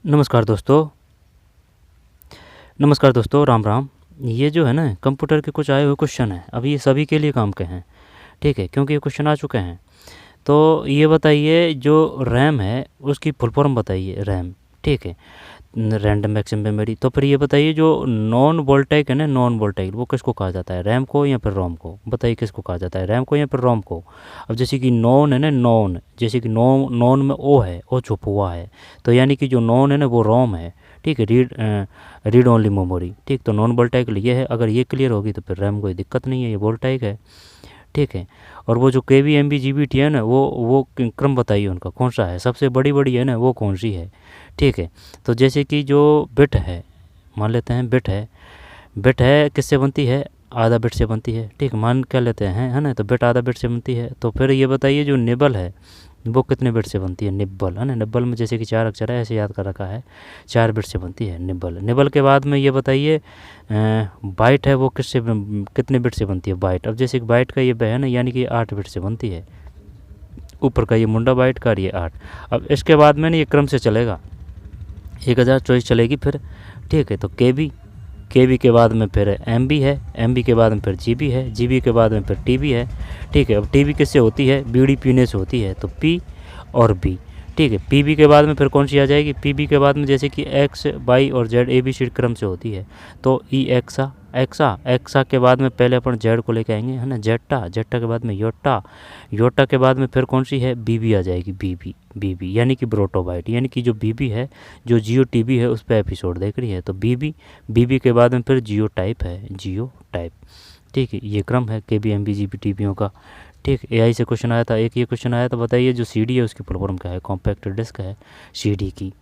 नमस्कार दोस्तों। नमस्कार दोस्तों, राम राम। ये जो है ना कंप्यूटर के कुछ आए हुए क्वेश्चन हैं, अब ये सभी के लिए काम के हैं, ठीक है, क्योंकि ये क्वेश्चन आ चुके हैं। तो ये बताइए, जो रैम है उसकी फुल फॉर्म बताइए, रैम, ठीक है, रैंडम एक्सेस मेमोरी। तो फिर ये बताइए, जो नॉन वोल्टाइक है ना, नॉन वोल्टाइक, वो किसको कहा जाता है, रैम को या फिर रोम को? बताइए किसको कहा जाता है, रैम को या फिर रोम को? अब जैसे कि नॉन है ना, नॉन, जैसे कि नॉन नॉन में ओ है, ओ छुपा हुआ है, तो यानी कि जो नॉन है ना वो रोम है, ठीक है, रीड ओनली मेमोरी, ठीक। तो नॉन वोल्टाइक ये है, अगर ये क्लियर होगी तो फिर रैम कोई दिक्कत नहीं है, ये वोल्टाइक है, ठीक है। और वो जो K V M B G B T है ना, वो क्रम बताइए उनका कौन सा है, सबसे बड़ी बड़ी है ना वो कौन सी है, ठीक है। तो जैसे कि जो बिट है, मान लेते हैं बिट है किससे बनती है, आधा बिट से बनती है, ठीक, मान क्या लेते हैं, है ना, तो बिट आधा बिट से बनती है। तो फिर ये बताइए, जो निबल है वो कितने बिट से बनती है, निब्बल, है ना, निब्बल में जैसे कि 4 अक्षर है, ऐसे याद कर रखा है, 4 बिट से बनती है निब्बल। निबल के बाद में ये बताइए, बाइट है वो कितने बिट से बनती है, बाइट। अब जैसे कि बाइट का ये है ना, यानी कि 8 बिट से बनती है, ऊपर का ये मुंडा बाइट का, ये 8। अब इसके बाद में ना ये क्रम से चलेगा, 1000 चॉइस चलेगी फिर, ठीक है। तो के बी के बाद में फिर एम बी है, एम बी के बाद में फिर जी बी है, जी बी के बाद में फिर टी बी है, ठीक है। अब टी बी किससे होती है, बीड़ी पीने से होती है, तो पी और बी, ठीक है। पी बी के बाद में फिर कौन सी आ जाएगी, पी बी के बाद में जैसे कि एक्स वाई और जेड ए बी सी क्रम से होती है, तो ई एक्सा, एक्सा के बाद में पहले अपन जेड को लेके आएंगे, है ना, जेट्टा, जेट्टा के बाद में योट्टा, योट्टा के बाद में फिर कौन सी है, बीबी आ जाएगी, बीबी, बीबी यानी कि ब्रोटोबाइट, यानी कि जो बीबी है, जो जियो टीबी है उस पर एपिसोड देख रही है, तो बीबी, बीबी के बाद में फिर जियो टाइप है, जियो टाइप, ठीक है। ये क्रम है K B M B G B T BO का, ठीक। एआई से क्वेश्चन आया था, एक ये क्वेश्चन आया था, बताइए जो सी डी है उसकी फुल फॉर्म क्या है, कॉम्पैक्ट डिस्क है सी डी की,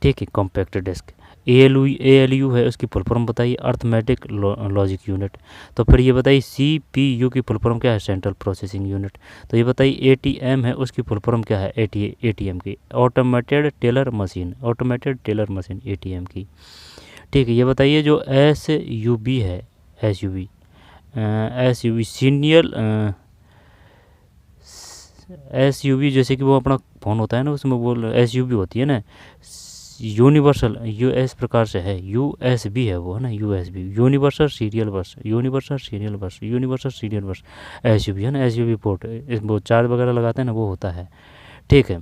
ठीक है, compact disc. A L U है, उसकी फुल फॉर्म बताइए, अर्थमेटिक लॉजिक यूनिट। तो फिर ये बताइए सी पी यू की फुल फॉर्म क्या है, सेंट्रल प्रोसेसिंग यूनिट। तो ये बताइए ए टी एम है, उसकी फुल फॉर्म क्या है, ए टी एम की, automated teller machine, automated teller machine A T M की, ठीक है। ये बताइए, जो एस यू बी है, S U B, S U B senior, S U B जैसे कि वो अपना फ़ोन होता है ना, उसमें वो एस यू बी होती है ना, यूनिवर्सल, यू एस प्रकार से है, यू एस बी है वो, है ना, U S B, universal serial bus, universal serial bus, universal serial bus, S U B, है ना, एस यू बी पोर्ट, वो चार्ज वगैरह लगाते हैं ना, वो होता है, ठीक है।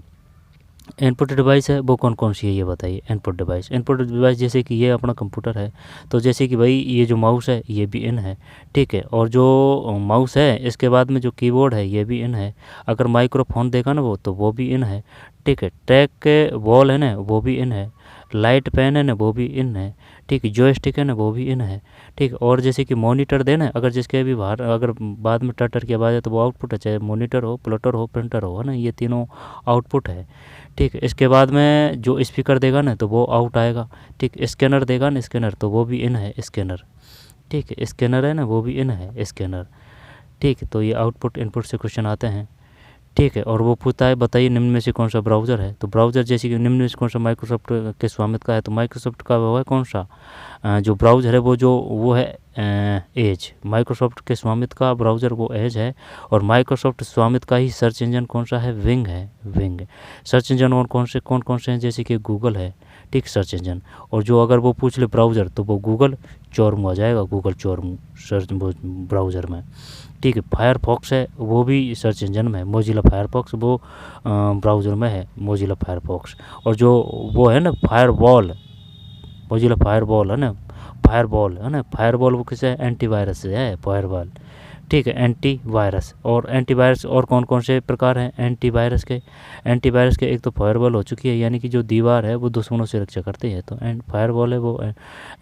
इनपुट डिवाइस है वो कौन कौन सी है, ये बताइए। इनपुट डिवाइस जैसे कि ये अपना कंप्यूटर है, तो जैसे कि भाई ये जो माउस है ये भी इन है, ठीक है। और जो माउस है इसके बाद में जो कीबोर्ड है ये भी इन है, अगर माइक्रोफोन देखा ना वो, तो वो भी इन है, ठीक है। ट्रैक के वॉल है ना वो भी इन है, लाइट पेन है ना वो भी इन है, ठीक है। जॉयस्टिक है ना वो भी इन है, ठीक। और जैसे कि मॉनिटर देना, अगर जिसके अभी बाहर अगर बाद में टटर की आवाज़ है तो वो आउटपुट है, चाहे मॉनिटर हो, प्लॉटर हो, प्रिंटर हो, है ना, ये तीनों आउटपुट है, ठीक है। इसके बाद में जो स्पीकर देगा ना तो वो आउट आएगा, ठीक। स्कैनर देगा ना, स्कैनर, तो वो भी इन है, स्कैनर, ठीक है। स्कैनर है ना वो भी इन है, स्कैनर, ठीक है। तो ये आउटपुट इनपुट से क्वेश्चन आते हैं, ठीक है। और वो पूछता है, बताइए निम्न में से कौन सा ब्राउज़र है, तो ब्राउज़र जैसे कि निम्न में से कौन सा माइक्रोसॉफ्ट के स्वामित्व का है, तो माइक्रोसॉफ्ट का वो है कौन सा, जो ब्राउज़र है वो है एज, माइक्रोसॉफ्ट के स्वामित्व का ब्राउज़र वो एज है। और माइक्रोसॉफ्ट स्वामित्व का ही सर्च इंजन कौन सा है, विंग है, विंग। सर्च इंजन और कौन कौन से हैं, जैसे कि गूगल है, ठीक, सर्च इंजन। और जो अगर वो पूछ ले ब्राउज़र तो वो गूगल चोरमू आ जाएगा, गूगल चोरमू सर्च ब्राउज़र में, ठीक है। फायरफॉक्स है वो भी सर्च इंजन में है, मोजिला फायरफॉक्स वो ब्राउज़र में है, मोजिला फायरफॉक्स। और जो वो है ना फायरवॉल, मोजिला फायरवॉल है ना, फायरवॉल है ना, फायरवॉल वो किसे एंटीवायरस से है, फायरवॉल, ठीक है, एंटीवायरस। और एंटीवायरस और कौन कौन से प्रकार हैं एंटीवायरस के, एंटीवायरस के एक तो फायरवॉल हो चुकी है, यानी कि जो दीवार है वो दुश्मनों से रक्षा करती है, तो फायरवॉल है वो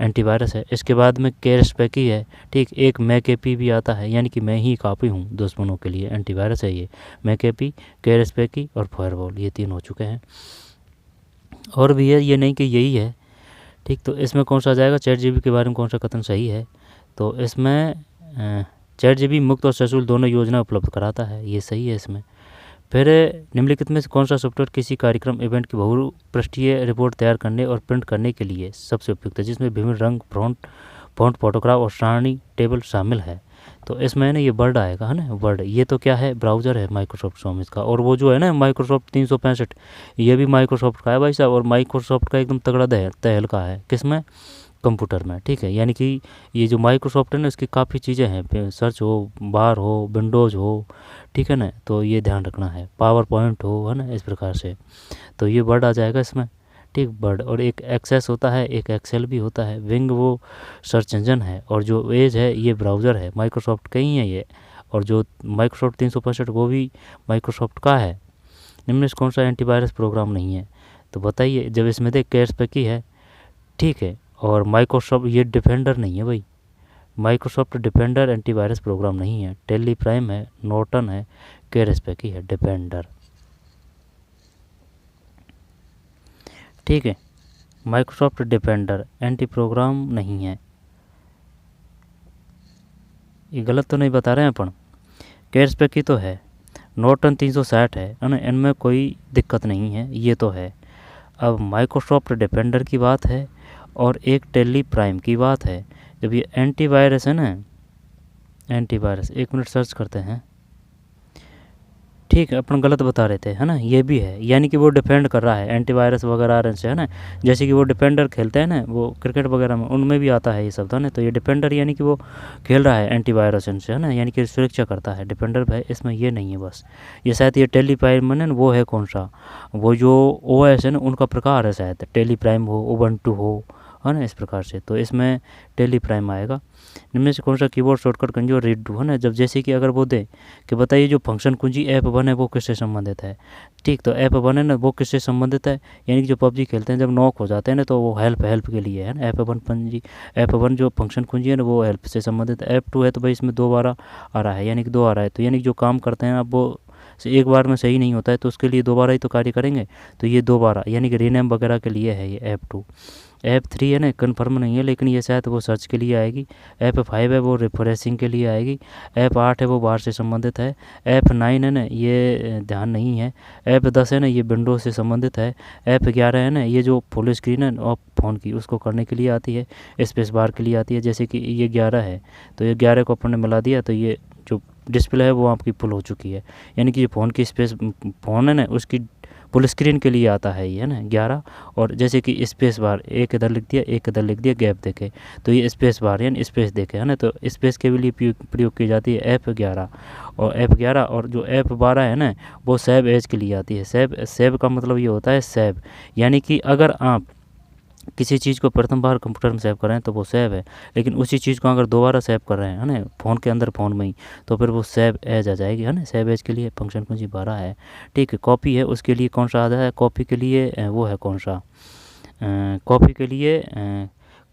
एंटीवायरस है। इसके बाद में कैशपैकी है, ठीक, एक मैकेपी भी आता है, यानी कि मैं ही कापी हूँ दुश्मनों के लिए, एंटीवायरस है ये, मैकेपी, कैशपैकी और फायरवॉल, ये 3 हो चुके हैं। और भी है, ये नहीं कि यही है, ठीक। तो इसमें कौन सा आ जाएगा, चैट जीपीटी के बारे में कौन सा कथन सही है, तो इसमें चैट जीपीटी मुफ्त और सशुल्क दोनों योजना उपलब्ध कराता है, ये सही है इसमें। फिर निम्नलिखित में से कौन सा सॉफ्टवेयर किसी कार्यक्रम इवेंट की बहुपृष्ठीय रिपोर्ट तैयार करने और प्रिंट करने के लिए सबसे उपयुक्त है, जिसमें विभिन्न रंग, फॉन्ट, फोटोग्राफ और सारणी टेबल शामिल है, तो इसमें ना ये वर्ड आएगा, है ना, वर्ड। ये तो क्या है, ब्राउज़र है माइक्रोसॉफ्ट सोमिस का। और वो जो है ना माइक्रोसॉफ्ट 365, ये भी माइक्रोसॉफ्ट का है भाई साहब। और माइक्रोसॉफ्ट का एकदम तगड़ा तहलका है, किसमें, कंप्यूटर में, ठीक है। यानी कि ये जो माइक्रोसॉफ्ट है ना, इसकी काफ़ी चीज़ें हैं, सर्च हो, बार हो, विंडोज़ हो, ठीक है ना, तो ये ध्यान रखना है, पावर पॉइंट हो, है ना, इस प्रकार से। तो ये वर्ड आ जाएगा इसमें, ठीक, वर्ड। और एक एक्सेस होता है, एक एक्सेल भी होता है। विंग वो सर्च इंजन है, और जो एज है ये ब्राउज़र है, माइक्रोसॉफ्ट का ही है ये। और जो माइक्रोसॉफ्ट 365 वो भी माइक्रोसॉफ्ट का है। निम्न से कौन सा एंटीवायरस प्रोग्राम नहीं है, तो बताइए। जब इसमें देख कैशपैकी है, ठीक है, और माइक्रोसॉफ्ट ये डिफेंडर नहीं है भाई, माइक्रोसॉफ्ट डिफेंडर एंटीवायरस प्रोग्राम नहीं है। टेली प्राइम है, नॉर्टन है, कैशपैकी है, डिफेंडर, ठीक है। माइक्रोसॉफ्ट डिफेंडर एंटी प्रोग्राम नहीं है। ये गलत तो नहीं बता रहे हैं अपन, कैशपैकी तो है, नॉर्टन 360 है ना, इनमें कोई दिक्कत नहीं है, ये तो है। अब माइक्रोसॉफ्ट डिफेंडर की बात है और एक टेली प्राइम की बात है। जब ये एंटीवायरस है ना, एंटीवायरस, 1 मिनट सर्च करते हैं, ठीक है, अपन गलत बता रहे थे, है ना, ये भी है। यानी कि वो डिफेंड कर रहा है एंटीवायरस वगैरह से, है ना। जैसे कि वो डिफेंडर खेलते हैं ना, वो क्रिकेट वगैरह में, उनमें भी आता है ये शब्द, है ना। तो ये डिफेंडर यानी कि वो खेल रहा है एंटीवायरस इनसे, है ना, यानी कि सुरक्षा करता है, डिफेंडर है। इसमें ये नहीं है बस। ये शायद ये टेली प्राइम है ना, वो है कौन सा, वो जो OS है ना, उनका प्रकार है शायद, टेली प्राइम हो, उबंटू हो, है ना, इस प्रकार से। तो इसमें टेली प्राइम आएगा। इनमें से कौन सा कीबोर्ड शॉर्टकट कुंजी और रीड डू, है ना। जब जैसे कि अगर वो दे कि बताइए जो फंक्शन कुंजी ऐप वन है वो किससे संबंधित है, ठीक, तो ऐप वन है ना, वो किससे संबंधित है, यानी कि जो पबजी खेलते हैं जब नॉक हो जाते हैं ना, तो वो हेल्प के लिए है ना, ऐप वन पंजी, ऐप वन जो फंक्शन कुंजी है ना, वो हेल्प से संबंधित है। ऐप टू है तो भाई इसमें 2 बार आ रहा है, यानी कि 2 आ रहा है, तो यानी कि जो काम करते हैं अब वो एक बार में सही नहीं होता है, तो उसके लिए 2 बार ही तो कार्य करेंगे। तो ये 2 बार, यानी कि रीनेम वगैरह के लिए है ये ऐप टू। ऐप 3 है ना, कन्फर्म नहीं है, लेकिन ये शायद वो सर्च के लिए आएगी। ऐप 5 है वो रिफ्रेशिंग के लिए आएगी। ऐप 8 है वो बाहर से संबंधित है। ऐप 9 है ना, ये ध्यान नहीं है। ऐप 10 है ना, ये विंडोज से संबंधित है। ऐप 11 है ना, ये जो फुल स्क्रीन है ऑफ फ़ोन की, उसको करने के लिए आती है, स्पेस बार के लिए आती है। जैसे कि ये 11 है, तो ये 11 को अपन ने मिला दिया, तो ये जो डिस्प्ले है वो आपकी फुल हो चुकी है, यानी कि ये फ़ोन की स्पेस, फ़ोन है ना उसकी फुल स्क्रीन के लिए आता है ये, है ना, 11। और जैसे कि स्पेस बार, एक इधर लिख दिया, एक इधर लिख दिया, गैप देखे, तो ये स्पेस बार यानी स्पेस देखे, है ना। तो स्पेस के लिए प्रयोग की जाती है ऐप 11 और ऐप 11। और जो ऐप 12 है ना, वो सेव एज के लिए आती है। सेव का मतलब ये होता है सेव, यानी कि अगर आप किसी चीज़ को प्रथम बार कंप्यूटर में सेव कर रहे हैं तो वो सेव है, लेकिन उसी चीज़ को अगर दोबारा सेव कर रहे हैं, है ना, फ़ोन के अंदर, फ़ोन में ही, तो फिर वो सेव एज आ जाएगी, है ना। सेव एज के लिए फंक्शन कुंजी 12 है, ठीक है। कॉपी है, उसके लिए कौन सा आता है, कॉपी के लिए वो है कौन सा, कॉपी के लिए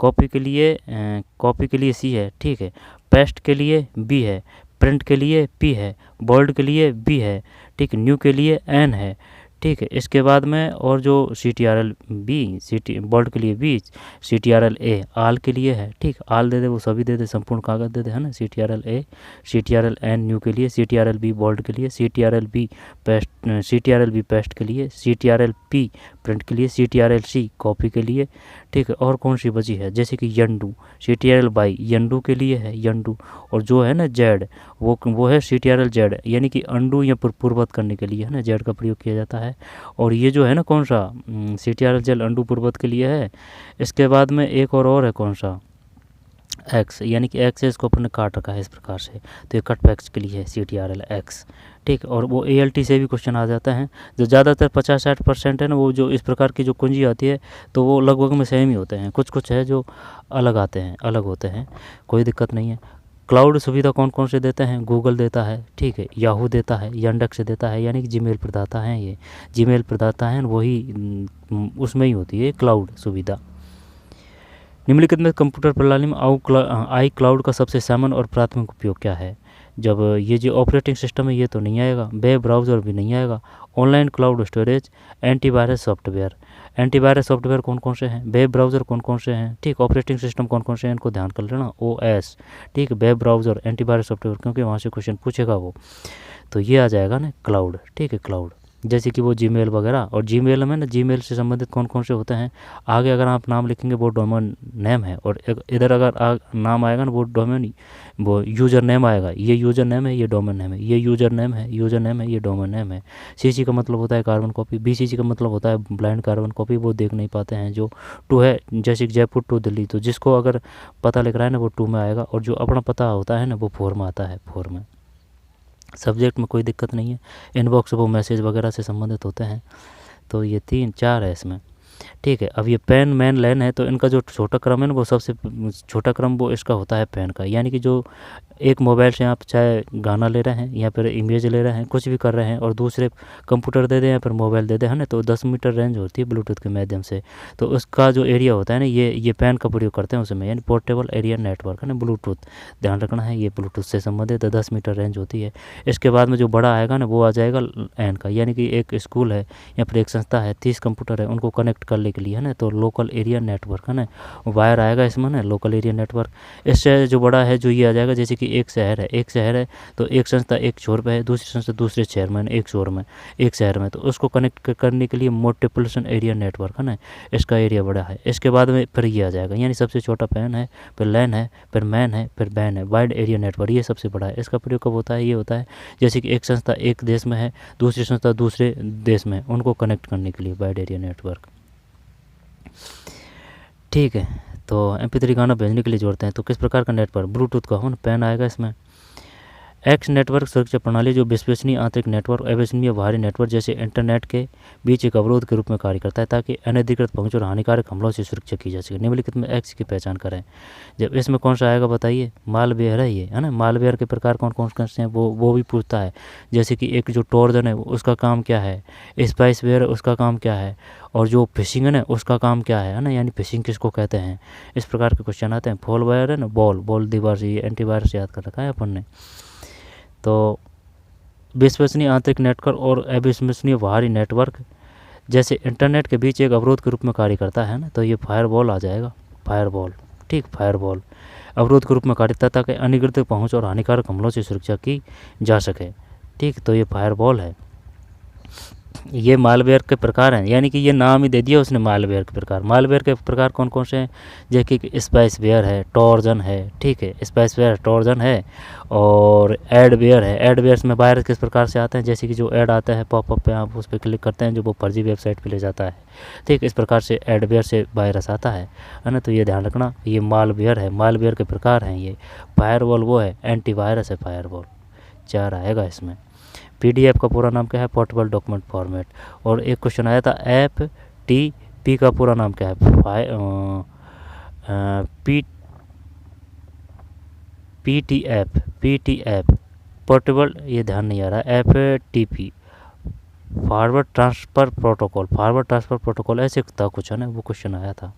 कॉपी के लिए C है, ठीक है। पेस्ट के लिए B है, प्रिंट के लिए P है, बोल्ड के लिए B है, ठीक है। न्यू के लिए N है, ठीक है। इसके बाद में और जो CTRL B, बोल्ड के लिए B, CTRL A आल के लिए है, ठीक। आल दे दे, वो सभी दे दे, संपूर्ण कागज दे दे, है ना। CTRL A, CTRL N new के लिए, CTRL B बोल्ड के लिए, CTRL B पेस्ट के लिए, CTRL P प्रिंट के लिए, CTRL C कॉपी के लिए, ठीक है। और कौन सी बची है, जैसे कि यंडू, CTRL बाई यंडू के लिए है, यंडू। और जो है ना जेड, वो है CTRL जेड, यानी कि अंडू या पूर्ववत करने के लिए, है ना, जेड का प्रयोग किया जाता है। और ये जो है ना कौन सा, CTRL जेड अंडू पूर्ववत के लिए है। इसके बाद में एक और है कौन सा, एक्स, यानी कि एक्स है, इसको अपन ने काट रखा है इस प्रकार से, तो ये कट पैक्स के लिए है CTRL X, ठीक। और वो ALT से भी क्वेश्चन आ जाता है। जो ज़्यादातर 50-60% है ना, वो जो इस प्रकार की जो कुंजी आती है, तो वो लगभग में सेम ही होते हैं। कुछ है जो अलग आते हैं, अलग होते हैं, कोई दिक्कत नहीं है। क्लाउड सुविधा कौन कौन से देते हैं, गूगल देता है, ठीक है। याहू देता है, यांडेक्स देता है, यानी कि जीमेल प्रदाता हैं, ये जीमेल प्रदाता हैं, वही उसमें ही होती है क्लाउड सुविधा। निम्नलिखित में कंप्यूटर प्रणाली में आई क्लाउड का सबसे सामान्य और प्राथमिक उपयोग क्या है। जब ये जो ऑपरेटिंग सिस्टम है ये तो नहीं आएगा, वेब ब्राउज़र भी नहीं आएगा, online cloud storage, antivirus software. Antivirus software कौन कौन से हैं, वेब ब्राउज़र कौन कौन से हैं, ठीक। ऑपरेटिंग सिस्टम कौन कौन से हैं, इनको ध्यान कर लेना, OS, ठीक। वेब ब्राउज़र, एंटीवायरस सॉफ्टवेयर, क्योंकि वहाँ से क्वेश्चन पूछेगा वो, तो ये आ जाएगा ना क्लाउड, ठीक है, क्लाउड। जैसे कि वो जीमेल वगैरह, और जीमेल में ना जीमेल से संबंधित कौन कौन से होते हैं, आगे अगर आप नाम लिखेंगे वो डोमेन नेम है, और इधर अगर नाम आएगा ना वो डोमेन, वो यूज़र नेम आएगा, ये यूज़र नेम है, ये डोमेन नेम है, ये यूज़र नेम है, यूज़र नेम है, ये डोमेन नेम है। सीसी का मतलब होता है कार्बन कॉपी, बीसीसी का मतलब होता है ब्लाइंड कार्बन कॉपी, वो देख नहीं पाते हैं। जो टू है, जैसे जयपुर टू दिल्ली, तो जिसको अगर पता लिख रहा है ना वो टू में आएगा, और जो अपना पता होता है ना वो फोर में आता है, फोर में। सब्जेक्ट में कोई दिक्कत नहीं है। इनबॉक्स वो मैसेज वगैरह से संबंधित होते हैं। तो ये 3-4 है इसमें, ठीक है। अब ये पेन मैन लैन है, तो इनका जो छोटा क्रम है ना वो सबसे छोटा क्रम वो इसका होता है पेन का। यानी कि जो एक मोबाइल से आप चाहे गाना ले रहे हैं या फिर इमेज ले रहे हैं, कुछ भी कर रहे हैं, और दूसरे कंप्यूटर दे दें या फिर मोबाइल दे दें, है ना, तो 10 मीटर रेंज होती है ब्लूटूथ के माध्यम से। तो उसका जो एरिया होता है ना, ये पेन का प्रयोग करते हैं उसमें, यानी पोर्टेबल एरिया नेटवर्क, है ना, ब्लूटूथ ध्यान रखना है, ये ब्लूटूथ से संबंधित 10 मीटर रेंज होती है। इसके बाद में जो बड़ा आएगा ना वो आ जाएगा एन का, यानी कि एक स्कूल है या फिर एक संस्था है, 30 कंप्यूटर है, उनको कनेक्ट करने के लिए, है ना, तो लोकल एरिया नेटवर्क, है ना, वायर आएगा इसमें ना, लोकल एरिया नेटवर्क। इससे जो बड़ा है जो ये आ जाएगा, जैसे कि एक शहर है तो एक संस्था एक छोर पे है, दूसरी संस्था दूसरे शहर में, एक शोर में, एक शहर में, तो उसको कनेक्ट करने के लिए मल्टीप्लिकेशन एरिया नेटवर्क, है ना, इसका एरिया बड़ा है। इसके बाद में फिर ये आ जाएगा, यानी सबसे छोटा पैन है, फिर लैन है, फिर मैन है, फिर बैन है, वाइड एरिया नेटवर्क, ये सबसे बड़ा है। इसका प्रयोग कब होता है, ये होता है जैसे कि एक संस्था एक देश में है, दूसरी संस्था दूसरे देश में, उनको कनेक्ट करने के लिए वाइड एरिया नेटवर्क, ठीक है। तो MP3 गाना भेजने के लिए जोड़ते हैं, तो किस प्रकार का नेटवर्क, ब्लूटूथ का हो ना, पेन आएगा इसमें। एक्स नेटवर्क सुरक्षा प्रणाली जो विश्वसनीय आंतरिक नेटवर्क और अविश्वसनीय बाहरी नेटवर्क जैसे इंटरनेट के बीच एक अवरोध के रूप में कार्य करता है, ताकि अनधिकृत पहुंच और हानिकारक हमलों से सुरक्षा की जा सके। निम्नलिखित में एक्स की पहचान करें। जब इसमें कौन सा आएगा बताइए, मालवेयर है ये, है ना। मालवेयर के प्रकार कौन कौन से हैं वो भी पूछता है। जैसे कि एक जो ट्रोजन है उसका काम क्या है, स्पाइसवेयर उसका काम क्या है, और जो फिशिंग है ना उसका काम क्या है ना, यानी फिशिंग किसको कहते हैं, इस प्रकार के क्वेश्चन आते हैं। फॉलवायर है ना, बॉल दीवार से, ये एंटीवायरस याद कर रखा है अपन ने। तो विश्वसनीय आंतरिक नेटवर्क और अविश्वसनीय बाहरी नेटवर्क जैसे इंटरनेट के बीच एक अवरोध के रूप में कार्य करता है ना, तो ये फायरवॉल आ जाएगा, फायरवॉल, ठीक, फायरवॉल अवरोध के रूप में कार्य करता है ताकि अनधिकृत पहुंच और हानिकारक हमलों से सुरक्षा की जा सके, ठीक। तो ये फायरवॉल है। ये मालवेयर के प्रकार हैं, यानी कि ये नाम ही दे दिया उसने मालवेयर के प्रकार। मालवेयर के प्रकार कौन कौन से हैं, जैसे कि स्पाइसवेयर है, ट्रोजन है, ठीक है, स्पाइसवेयर ट्रोजन है, और एडवेयर है। एडवेयर में वायरस किस प्रकार से आते हैं, जैसे कि जो ऐड आता है पॉपअप पे, आप उस पर क्लिक करते हैं जो वो फर्जी वेबसाइट पे ले जाता है, ठीक, इस प्रकार से एडवेयर से वायरस आता है ना। तो ये ध्यान रखना, ये मालवेयर है, मालवेयर के प्रकार हैं ये। फायरवॉल वो है, एंटीवायरस है फायरवॉल, 4 आएगा इसमें। PDF का पूरा नाम क्या है, पोर्टेबल डॉक्यूमेंट फॉर्मेट। और एक क्वेश्चन आया था FTP का पूरा नाम क्या है, PTF पोर्टेबल, ये ध्यान नहीं आ रहा है, FTP फॉरवर्ड ट्रांसफ़र प्रोटोकॉल, ऐसे था कुछ, है ना, वो क्वेश्चन आया था।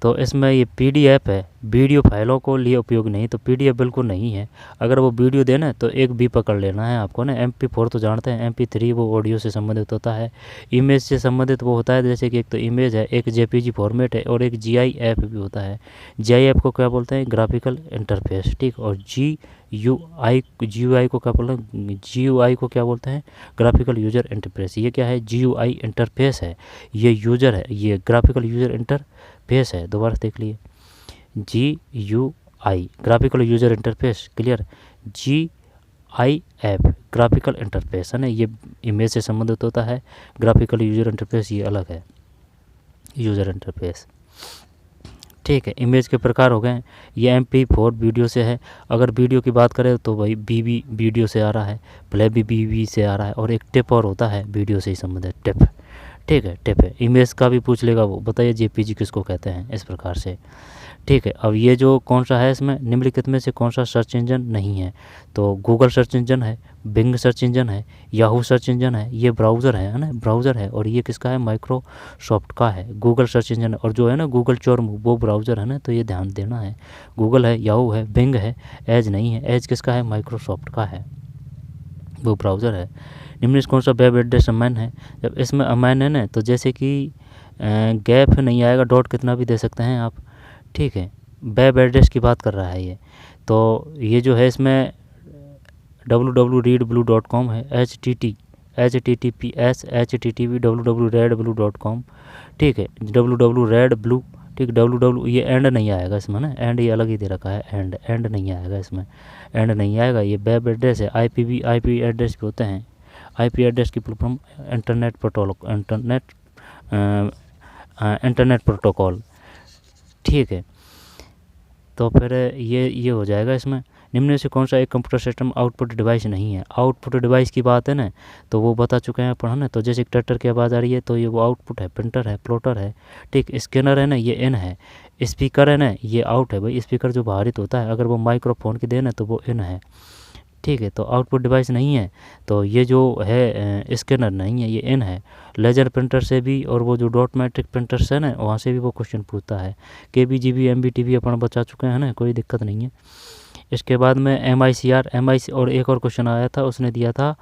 तो इसमें ये PDF है, वीडियो फाइलों को लिए उपयोग नहीं, तो PDF बिल्कुल नहीं है। अगर वो वीडियो देना तो एक भी पकड़ लेना है आपको ना। MP4 तो जानते हैं, MP3 वो ऑडियो से संबंधित होता है। इमेज से संबंधित वो होता है, जैसे कि एक तो इमेज है, एक JPG फॉर्मेट है, और एक GIF भी होता है। GIF को क्या बोलते हैं, ग्राफिकल इंटरफेस, ठीक। और GUI को क्या बोलते हैं, GUI को क्या बोलते हैं, ग्राफिकल यूजर इंटरफेस। ये क्या है, GUI इंटरफेस है, ये यूजर है, ये ग्राफिकल यूजर इंटरफेस है। दोबारा देख लिए, GUI graphical user interface, clear. GIF graphical interface, है ना, ये इमेज से संबंधित होता है। ग्राफिकल यूजर इंटरफेस ये अलग है, यूजर इंटरफेस, ठीक है। इमेज के प्रकार हो गए, ये MP4 वीडियो से है। अगर वीडियो की बात करें तो भाई BB वीडियो से आ रहा है, प्ले भी BB से आ रहा है, और एक टिप और होता है वीडियो से ही संबंधित, टिप, ठीक है, टिप है। इमेज का भी पूछ लेगा वो, बताइए JPG किसको कहते हैं, इस प्रकार से, ठीक है। अब ये जो कौन सा है, इसमें निम्नलिखित में से कौन सा सर्च इंजन नहीं है, तो गूगल सर्च इंजन है, बिंग सर्च इंजन है, याहू सर्च इंजन है, ये ब्राउज़र है ना, ब्राउज़र है। और ये किसका है, माइक्रोसॉफ्ट का है, गूगल सर्च इंजन है। और जो है ना गूगल चोर्म वो ब्राउज़र है ना, तो ये ध्यान देना है। गूगल है, याहू है, बिंग है, एज नहीं है। एज किसका है, माइक्रोसॉफ्ट का है, वो ब्राउज़र है। निम्न कौन सा वेब एड्रेस अमैन है, जब इसमें अमैन है ना, तो जैसे कि गैप नहीं आएगा, डॉट कितना भी दे सकते हैं आप, ठीक है। वेब एड्रेस की बात कर रहा है ये, तो ये जो है इसमें www.readblue.com है, HTTP https://www.redblue.com, ठीक है, www.redblue, ठीक, www, ये एंड नहीं आएगा इसमें ना, एंड ये अलग ही दे रखा है, एंड नहीं आएगा इसमें, एंड नहीं आएगा। ये वेब एड्रेस है, आईपी एड्रेस भी होते हैं। आईपी एड्रेस की फुल फॉर्म इंटरनेट प्रोटोकॉल, ठीक है। तो फिर ये हो जाएगा इसमें। निम्न में से कौन सा एक कंप्यूटर सिस्टम आउटपुट डिवाइस नहीं है? आउटपुट डिवाइस की बात है ना, तो वो बता चुके हैं अपन, है ना। तो जैसे ट्रैक्टर की आवाज़ आ रही है तो ये वो आउटपुट है, प्रिंटर है, प्लॉटर है, ठीक। स्कैनर है ना, ये इन है। स्पीकर है ना, ये आउट है भाई, स्पीकर जो बाहरित होता है, अगर वो माइक्रोफोन की देन है तो वो इन है, ठीक है। तो आउटपुट डिवाइस नहीं है, तो ये जो है स्कैनर नहीं है, ये इन है। लेजर प्रिंटर से भी और वो जो डॉट मैट्रिक प्रिंटर्स है ना, वहाँ से भी वो क्वेश्चन पूछता है। KBGB MBTV अपन बचा चुके हैं ना, कोई दिक्कत नहीं है। इसके बाद में MICR और एक और क्वेश्चन आया था, उसने दिया था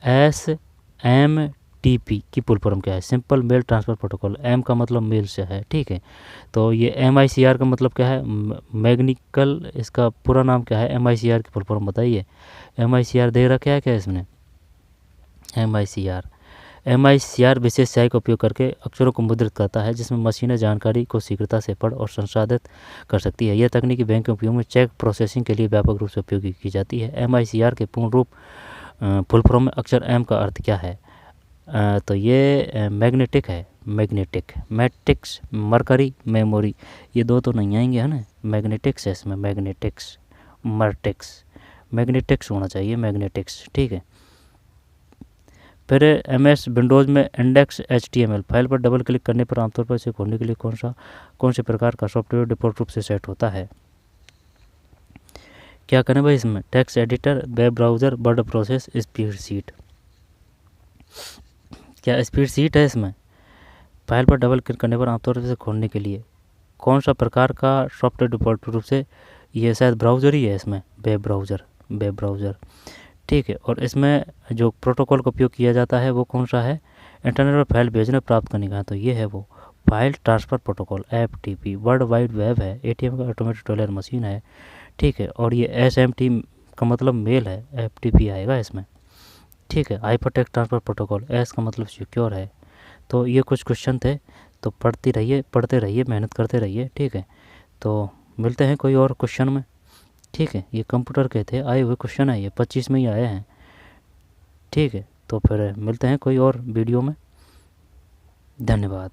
SMTP की फुल फॉर्म क्या है? Simple mail transfer protocol. M का मतलब मेल से है, ठीक है। तो ये MICR का मतलब क्या है? मैग्निकल, इसका पूरा नाम क्या है? MICR की फुल फॉर्म बताइए। MICR दे रखा है क्या इसमें? MICR विशेष स्याही का उपयोग करके अक्षरों को मुद्रित करता है, जिसमें मशीनें जानकारी को शीघ्रता से पढ़ और संसाधित कर सकती है। यह तकनीकी बैंक के उपयोग में चेक प्रोसेसिंग के लिए व्यापक रूप से उपयोगी की जाती है। MICR के पूर्ण रूप फुल फॉर्म में अक्षर M का अर्थ क्या है? तो ये मैग्नेटिक है, मैग्नेटिक, मैट्रिक्स, मरकरी, मेमोरी, ये दो तो नहीं आएंगे, है ना। मैग्नेटिक्स है इसमें, मैग्नेटिक्स, मर्टिक्स, मैग्नेटिक्स होना चाहिए, मैग्नेटिक्स, ठीक है। फिर MS विंडोज़ में इंडेक्स HTML फाइल पर डबल क्लिक करने पर आमतौर पर इसे खोलने के लिए कौन से प्रकार का सॉफ्टवेयर डिफ़ॉल्ट रूप से सेट होता है? क्या करें भाई इसमें? Text editor, web browser, word process, spread sheet. क्या स्प्रेड शीट है इसमें? फाइल पर डबल क्लिक करने पर आमतौर पर इसे खोलने के लिए कौन सा प्रकार का सॉफ्टवेयर डिफ़ॉल्ट रूप से, ये शायद ब्राउज़र ही है इसमें, वेब ब्राउज़र, ठीक है। और इसमें जो प्रोटोकॉल का उपयोग किया जाता है वो कौन सा है? इंटरनेट पर फाइल भेजने प्राप्त करने का, तो ये है वो file transfer protocol, FTP। World wide web है, ATM का ऑटोमेटेड टेलर मशीन है, ठीक है। और ये SMT का मतलब मेल है, FTP आएगा इसमें, ठीक है। हाइपरटेक्स्ट ट्रांसफ़र प्रोटोकॉल, S का मतलब सिक्योर है। तो ये कुछ क्वेश्चन थे, तो पढ़ते रहिए, मेहनत करते रहिए, ठीक है। तो मिलते हैं कोई और क्वेश्चन में, ठीक है। ये कंप्यूटर के थे आए हुए क्वेश्चन है, ये 25 में ही आए हैं, ठीक है। तो फिर मिलते हैं कोई और वीडियो में, धन्यवाद।